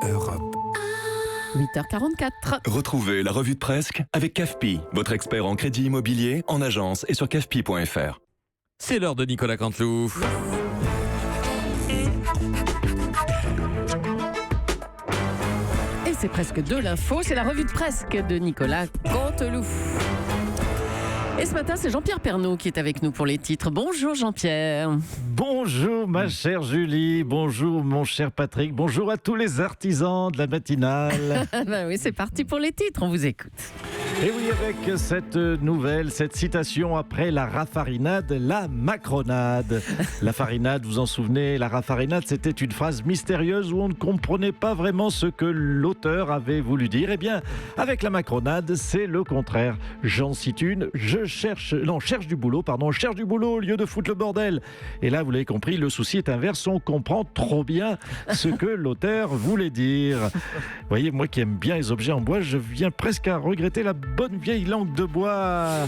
Europe. 8h44. Retrouvez la revue de Presque avec CAFPI, votre expert en crédit immobilier, en agence et sur cafpi.fr. C'est l'heure de Nicolas Canteloup. Et c'est presque de l'info, c'est la revue de Presque de Nicolas Canteloup. Et ce matin, c'est Jean-Pierre Pernaut qui est avec nous pour les titres. Bonjour Jean-Pierre. Bonjour ma chère Julie, bonjour mon cher Patrick, bonjour à tous les artisans de la matinale. Ben oui, c'est parti pour les titres, on vous écoute. Et oui, avec cette nouvelle, cette citation après la raffarinade, la macronade. La farinade, vous en souvenez, la raffarinade, c'était une phrase mystérieuse où on ne comprenait pas vraiment ce que l'auteur avait voulu dire. Eh bien, avec la macronade, c'est le contraire. J'en cite une, cherche du boulot au lieu de foutre le bordel. Et là, vous l'avez compris, le souci est inverse, on comprend trop bien ce que l'auteur voulait dire. Vous voyez, moi qui aime bien les objets en bois, je viens presque à regretter la bonne vieille langue de bois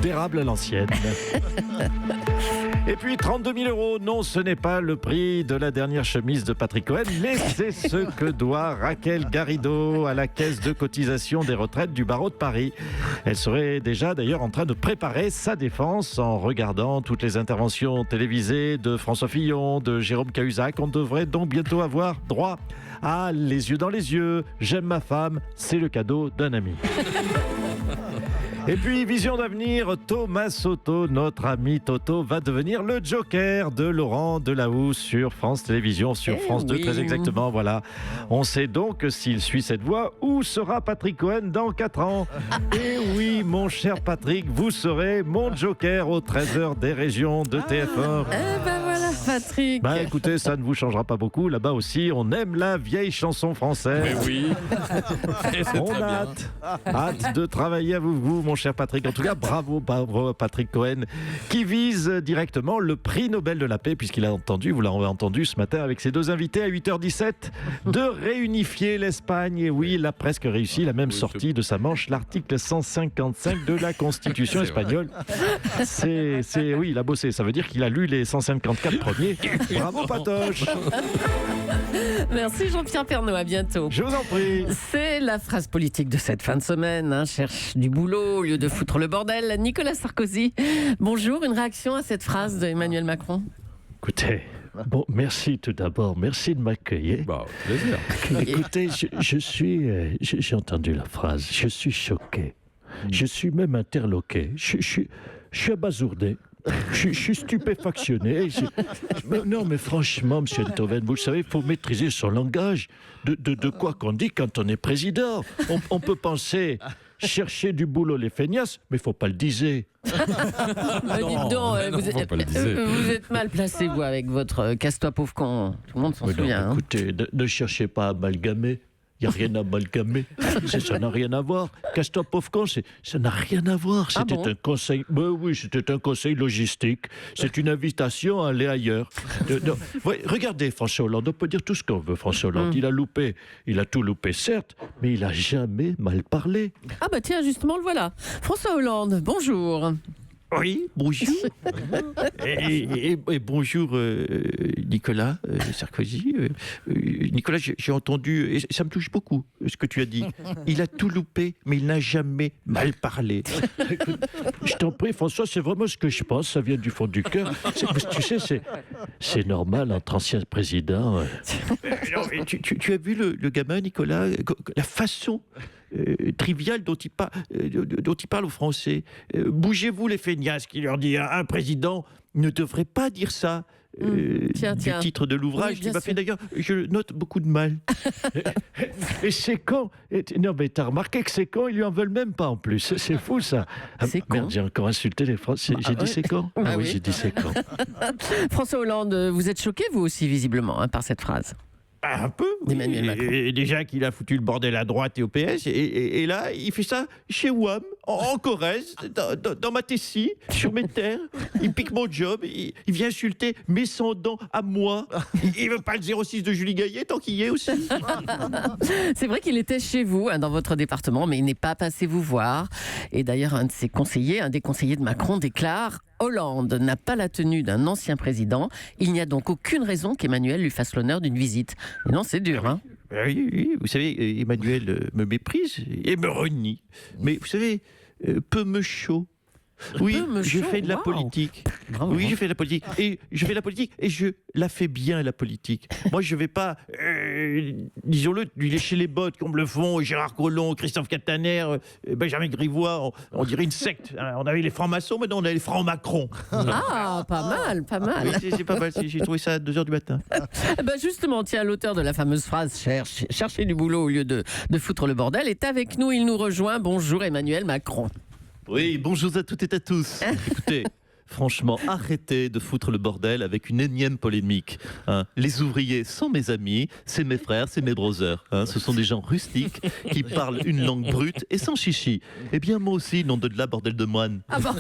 d'érable à l'ancienne. Et puis 32 000 €, non, ce n'est pas le prix de la dernière chemise de Patrick Cohen, mais c'est ce que doit Raquel Garrido à la caisse de cotisation des retraites du barreau de Paris. Elle serait déjà d'ailleurs en train de préparer sa défense en regardant toutes les interventions télévisées de François Fillon, de Jérôme Cahuzac. On devrait donc bientôt avoir droit à les yeux dans les yeux. J'aime ma femme, c'est le cadeau d'un ami. Et puis, vision d'avenir, Thomas Soto, notre ami Toto, va devenir le Joker de Laurent Delahousse sur France Télévisions, sur France 2, très exactement, voilà. On sait donc s'il suit cette voie, où sera Patrick Cohen dans 4 ans. Et oui, mon cher Patrick, vous serez mon Joker aux 13h des régions de TF1. Voilà, Patrick. Écoutez, ça ne vous changera pas beaucoup. Là-bas aussi, on aime la vieille chanson française. Mais oui. Et c'est On très a hâte de travailler avec vous, mon cher Patrick. En tout cas, bravo à Patrick Cohen, qui vise directement le prix Nobel de la paix, puisqu'il a entendu, vous l'avez entendu ce matin avec ses deux invités à 8h17, de réunifier l'Espagne. Et oui, il a presque réussi, il a même sorti de sa manche l'article 155 de la Constitution espagnole. Oui, il a bossé. Ça veut dire qu'il a lu les 154 premiers. Bravo, Patoche. Merci Jean-Pierre Pernaut, à bientôt. Je vous en prie. C'est la phrase politique de cette fin de semaine. Cherche du boulot au lieu de foutre le bordel. Nicolas Sarkozy, bonjour. Une réaction à cette phrase d'Emmanuel Macron? Écoutez, merci tout d'abord. Merci de m'accueillir. Plaisir. Écoutez, j'ai entendu la phrase. Je suis choqué. Je suis même interloqué. Je suis abasourdé. Je suis stupéfactionné. Non, mais franchement, monsieur Ntoven, vous le savez, il faut maîtriser son langage. De quoi qu'on dit quand on est président. On peut penser chercher du boulot les feignasses, mais il ne faut pas le diser. Dites donc, vous êtes mal placé, vous, avec votre casse-toi pauvre con. Tout le monde s'en souvient. Écoutez, ne cherchez pas à amalgamer. Il n'y a rien à amalgamer. Ça n'a rien à voir. Casse-toi pauvre con, ça n'a rien à voir. C'était un conseil. C'était un conseil logistique. C'est une invitation à aller ailleurs. Regardez François Hollande. On peut dire tout ce qu'on veut, François Hollande. Il a tout loupé, certes, mais il n'a jamais mal parlé. Tiens, justement, le voilà. François Hollande, bonjour. Oui, bonjour. et bonjour Nicolas Sarkozy. Nicolas, j'ai entendu, et ça me touche beaucoup ce que tu as dit. Il a tout loupé, mais il n'a jamais mal parlé. Écoute, je t'en prie, François, c'est vraiment ce que je pense. Ça vient du fond du cœur. Tu sais, c'est normal entre anciens présidents. Tu as vu le gamin, Nicolas, la façon triviale dont il parle aux Français. Bougez-vous les feignasses, qui leur dit un président ne devrait pas dire ça. Du titre de l'ouvrage, oui, qui m'a sûr. fait d'ailleurs, je note beaucoup de mal. Et c'est con. Non, mais t'as remarqué que c'est con, ils lui en veulent même pas en plus. C'est fou, ça. C'est con. Merde, j'ai encore insulté les Français. J'ai dit c'est con. Oui. J'ai dit c'est con. François Hollande, vous êtes choqué, vous aussi, visiblement, par cette phrase. Un peu, d'Emmanuel Macron. Et déjà qu'il a foutu le bordel à droite et au PS, et là, il fait ça chez WAM, en Corrèze, dans ma Tessie, sur mes terres. Il pique mon job, il vient insulter mes sans-dents à moi. Il veut pas le 06 de Julie Gaillet, tant qu'il y est aussi. C'est vrai qu'il était chez vous, dans votre département, mais il n'est pas passé vous voir. Et d'ailleurs, un des conseillers de Macron déclare: Hollande n'a pas la tenue d'un ancien président. Il n'y a donc aucune raison qu'Emmanuel lui fasse l'honneur d'une visite. Et non, c'est dur, hein. Oui, vous savez, Emmanuel me méprise et me renie. Mais vous savez, peu me chaud. Oui, Peu me je chaud, fais de la waouh. politique. Bravo. Oui, je fais de la politique. Et je fais de la politique et je la fais bien, la politique. Moi, je vais pas, disons-le, lui lécher les bottes comme le font Gérard Collomb, Christophe Castaner, Benjamin Griveaux. On dirait une secte. Hein. On avait les francs-maçons, maintenant on a les francs-macron. Ah, pas mal, pas mal. Oui, c'est pas mal. J'ai trouvé ça à 2h du matin. Eh ben justement, tiens, l'auteur de la fameuse phrase chercher du boulot au lieu de foutre le bordel est avec nous. Il nous rejoint. Bonjour Emmanuel Macron. Oui, bonjour à toutes et à tous. Écoutez, franchement, arrêtez de foutre le bordel avec une énième polémique. Hein. Les ouvriers sont mes amis, c'est mes frères, c'est mes brothers. Hein. Ce sont des gens rustiques qui parlent une langue brute et sans chichi. Eh bien, moi aussi, nom de là, bordel de moine. Ah bon.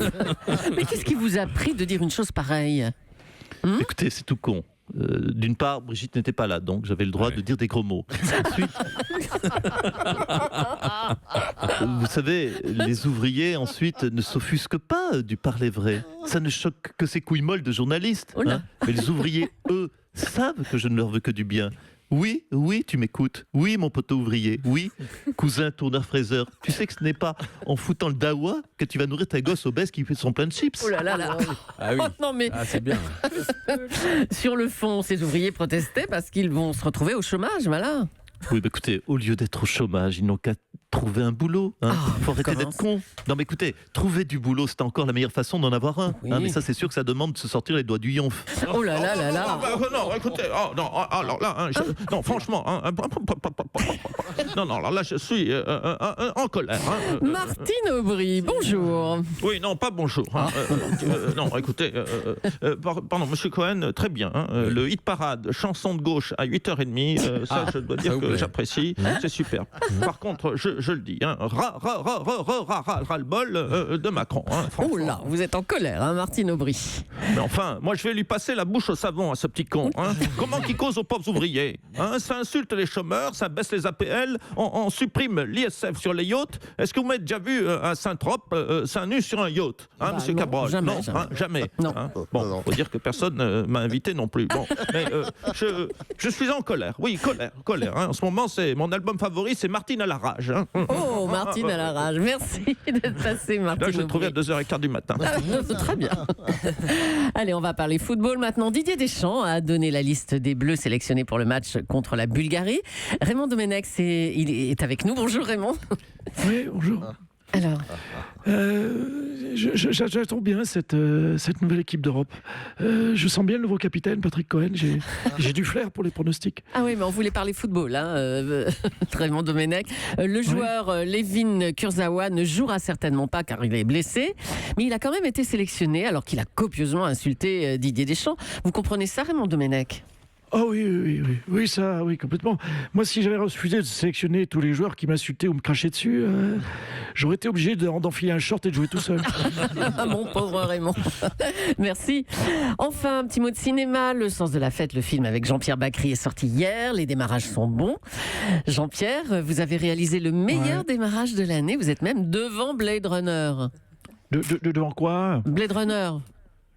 Mais qu'est-ce qui vous a pris de dire une chose pareille? Écoutez, c'est tout con. D'une part, Brigitte n'était pas là, donc j'avais le droit de dire des gros mots. Ensuite, vous savez, les ouvriers ensuite ne s'offusquent pas du parler vrai. Ça ne choque que ces couilles molles de journalistes. Oh là. Hein. Mais les ouvriers, eux, savent que je ne leur veux que du bien. Oui, oui, tu m'écoutes. Oui, mon poteau ouvrier. Oui, cousin tourneur-fraiseur. Tu sais que ce n'est pas en foutant le dawa que tu vas nourrir ta gosse obèse qui fait son plein de chips. Oh là là là. Ah oui. Oh non mais Ah, c'est bien. sur le fond, ces ouvriers protestaient parce qu'ils vont se retrouver au chômage, voilà. Oui, bah écoutez, au lieu d'être au chômage, ils n'ont qu'à trouver un boulot. Hein. Ah, Faut arrêter comment d'être con. Non, mais écoutez, trouver du boulot, c'est encore la meilleure façon d'en avoir un. Oui. Hein, mais ça, c'est sûr que ça demande de se sortir les doigts du yonf. Oh là là là là. Non, écoutez, alors là, hein, non, franchement, hein, non, alors là, je suis en colère. Hein, Martine Aubry, bonjour. oui, non, pas bonjour. Hein, non, écoutez, pardon, Monsieur Cohen, très bien. Hein, le hit parade, chanson de gauche à 8h30, ça, je dois dire vous que plaît. j'apprécie, c'est super. Par contre, je le dis, hein, ras-le-bol de Macron. Hein, Oh franchement. là, vous êtes en colère, hein, Martine Aubry. Mais enfin, moi je vais lui passer la bouche au savon à ce petit con. Hein. Comment qu'il cause aux pauvres ouvriers, hein. Ça insulte les chômeurs, ça baisse les APL, on supprime l'ISF sur les yachts. Est-ce que vous m'avez déjà vu à Saint-Trope, seins nus sur un yacht, hein, Bah monsieur non, Cabrol? jamais, Non, jamais. hein, jamais. Non. Hein. Bon, faut dire que personne m'a invité non plus. Bon, mais je suis en colère. Oui, colère. Hein. En ce moment, c'est mon album favori, c'est Martine à la rage. Hein. Oh, Martine à la rage. Merci d'être passée, Martine Là, je l'ai trouvé à Aubry. 2h15 du matin. Très bien. Allez, on va parler football maintenant. Didier Deschamps a donné la liste des Bleus sélectionnés pour le match contre la Bulgarie. Raymond Domenech il est avec nous. Bonjour Raymond. Oui, bonjour. Alors, J'attends bien cette nouvelle équipe d'Europe. Je sens bien le nouveau capitaine, Patrick Cohen. J'ai du flair pour les pronostics. ah oui, mais on voulait parler football, hein, Raymond Domenech. Le joueur Levin Kurzawa ne jouera certainement pas car il est blessé, mais il a quand même été sélectionné alors qu'il a copieusement insulté Didier Deschamps. Vous comprenez ça, Raymond Domenech? Oh oui, ça, oui, complètement. Moi, si j'avais refusé de sélectionner tous les joueurs qui m'insultaient ou me crachaient dessus, j'aurais été obligé d'enfiler un short et de jouer tout seul. Ah, mon pauvre Raymond. Merci. Enfin, un petit mot de cinéma. Le sens de la fête, le film avec Jean-Pierre Bacri est sorti hier. Les démarrages sont bons. Jean-Pierre, vous avez réalisé le meilleur démarrage de l'année. Vous êtes même devant Blade Runner. Devant quoi? Blade Runner.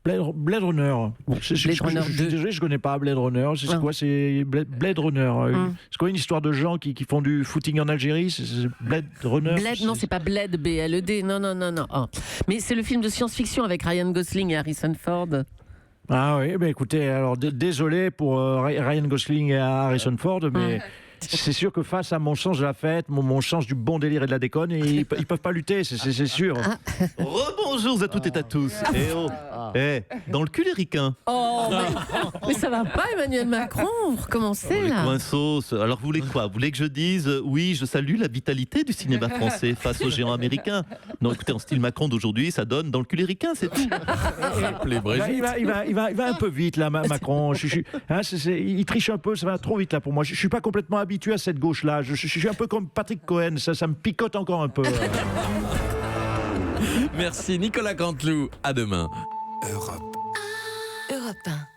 Blade Runner. Blade Runner Je suis 2. désolé, je connais pas Blade Runner. C'est Ah. quoi? C'est Blade Runner. C'est quoi une histoire de gens qui font du footing en Algérie? C'est Blade Runner. Blade, non, c'est pas Blade, B-L-E-D. Non. Oh. Mais c'est le film de science-fiction avec Ryan Gosling et Harrison Ford. Ah oui, ben écoutez, alors désolé pour Ryan Gosling et Harrison Ford, mais c'est sûr que face à mon sens de la fête, mon sens du bon délire et de la déconne, ils peuvent pas lutter, c'est sûr. Rebonjour à toutes et à tous. Dans le cul les ricains. Oh, mais ça va pas, Emmanuel Macron. Vous recommencez Les là. coinsos. Alors vous voulez quoi? Vous voulez que je dise oui, je salue la vitalité du cinéma français face aux géants américains? Non, écoutez, en style Macron d'aujourd'hui, ça donne dans le cul les ricains, c'est tout. Les Brigitte. Il va un peu vite là, Macron. Il triche un peu, ça va trop vite là pour moi. Je suis pas complètement habitué à cette gauche-là. Je suis un peu comme Patrick Cohen, ça me picote encore un peu. Merci Nicolas Canteloup. À demain. Europe 1.